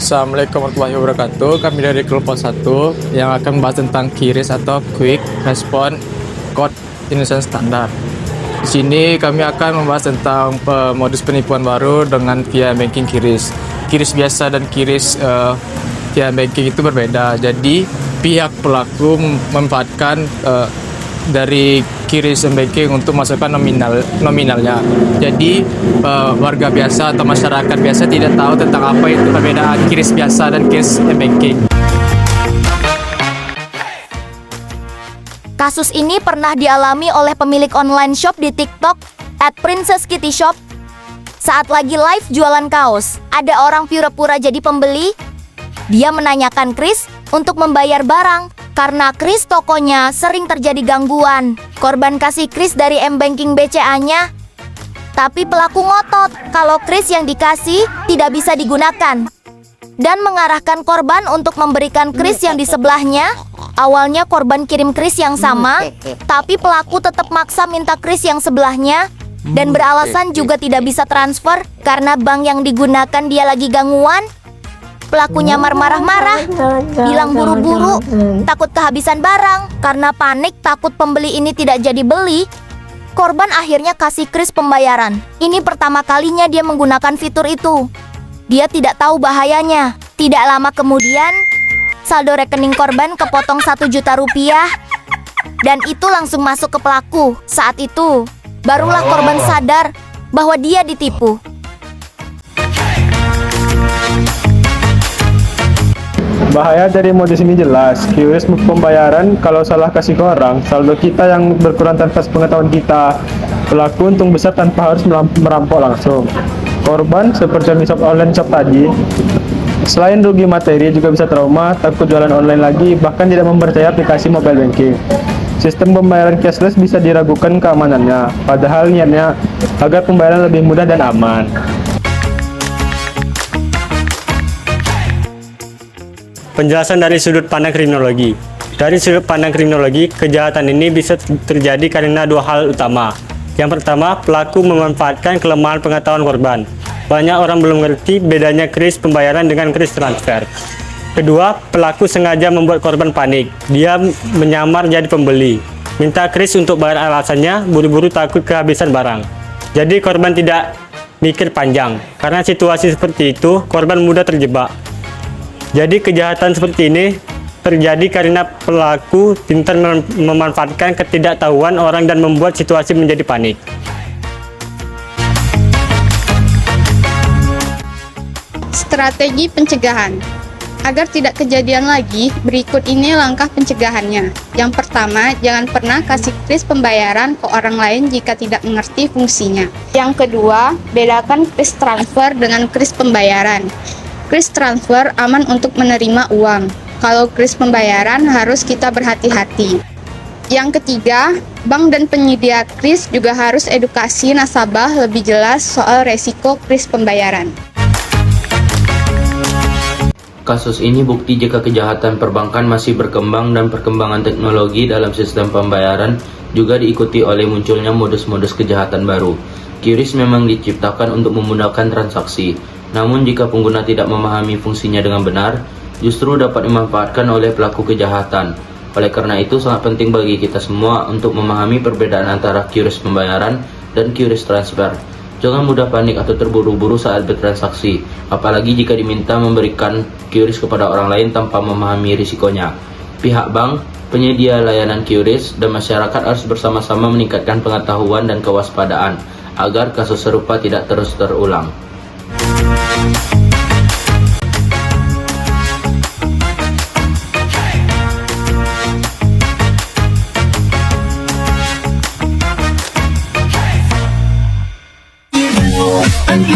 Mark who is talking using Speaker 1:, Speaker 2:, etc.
Speaker 1: Assalamualaikum warahmatullahi wabarakatuh. Kami dari kelompok 1 yang akan membahas tentang QRIS atau Quick Response Code Indonesian Standard. Di sini kami akan membahas tentang modus penipuan baru dengan via banking QRIS. QRIS biasa dan QRIS via banking itu berbeda. Jadi pihak pelaku memanfaatkan dari QRIS banking untuk masukkan nominalnya. Jadi warga biasa atau masyarakat biasa tidak tahu tentang apa itu perbedaan QRIS biasa dan QRIS banking.
Speaker 2: Kasus ini pernah dialami oleh pemilik online shop di TikTok @PrincessKittyShop. Saat lagi live jualan kaos, ada orang pura-pura jadi pembeli. Dia menanyakan Kris untuk membayar barang karena Kris tokonya sering terjadi gangguan. Korban kasih Kris dari M-Banking BCA-nya. Tapi pelaku ngotot kalau Kris yang dikasih tidak bisa digunakan dan mengarahkan korban untuk memberikan Kris yang di sebelahnya. Awalnya korban kirim Kris yang sama, tapi pelaku tetap maksa minta Kris yang sebelahnya dan beralasan juga tidak bisa transfer karena bank yang digunakan dia lagi gangguan. Pelakunya marah-marah, bilang buru-buru, takut kehabisan barang. Karena panik takut pembeli ini tidak jadi beli, korban akhirnya kasih Kris pembayaran. Ini pertama kalinya dia menggunakan fitur itu. Dia tidak tahu bahayanya. Tidak lama kemudian, saldo rekening korban kepotong 1 juta rupiah. Dan itu langsung masuk ke pelaku. Saat itu, barulah korban sadar bahwa dia ditipu.
Speaker 3: Bahaya dari modus ini jelas. QRIS pembayaran kalau salah kasih ke orang, saldo kita yang berkurang tanpa pengetahuan kita. Pelaku untung besar tanpa harus merampok langsung. Korban seperti online shop tadi, selain rugi materi juga bisa trauma, takut jualan online lagi, bahkan tidak mempercayai aplikasi mobile banking. Sistem pembayaran cashless bisa diragukan keamanannya, padahal niatnya agar pembayaran lebih mudah dan aman.
Speaker 4: Penjelasan dari sudut pandang kriminologi. Dari sudut pandang kriminologi, kejahatan ini bisa terjadi karena 2 hal utama. Yang pertama, pelaku memanfaatkan kelemahan pengetahuan korban. Banyak orang belum mengerti bedanya QRIS pembayaran dengan QRIS transfer. Kedua, pelaku sengaja membuat korban panik. Dia menyamar jadi pembeli, minta QRIS untuk bayar, alasannya buru-buru takut kehabisan barang. Jadi korban tidak mikir panjang. Karena situasi seperti itu, korban mudah terjebak. Jadi kejahatan seperti ini terjadi karena pelaku pintar memanfaatkan ketidaktahuan orang dan membuat situasi menjadi panik.
Speaker 5: Strategi pencegahan. Agar tidak kejadian lagi, berikut ini langkah pencegahannya. Yang pertama, jangan pernah kasih QRIS pembayaran ke orang lain jika tidak mengerti fungsinya. Yang kedua, bedakan QRIS transfer dengan QRIS pembayaran. QRIS transfer aman untuk menerima uang. Kalau QRIS pembayaran harus kita berhati-hati. Yang ketiga, bank dan penyedia QRIS juga harus edukasi nasabah lebih jelas soal resiko QRIS pembayaran.
Speaker 6: Kasus ini bukti jika kejahatan perbankan masih berkembang dan perkembangan teknologi dalam sistem pembayaran juga diikuti oleh munculnya modus-modus kejahatan baru. QRIS memang diciptakan untuk memudahkan transaksi. Namun jika pengguna tidak memahami fungsinya dengan benar, justru dapat dimanfaatkan oleh pelaku kejahatan. Oleh karena itu sangat penting bagi kita semua untuk memahami perbedaan antara QRIS pembayaran dan QRIS transfer. Jangan mudah panik atau terburu-buru saat bertransaksi, apalagi jika diminta memberikan QRIS kepada orang lain tanpa memahami risikonya. Pihak bank, penyedia layanan QRIS, dan masyarakat harus bersama-sama meningkatkan pengetahuan dan kewaspadaan agar kasus serupa tidak terus terulang.
Speaker 7: And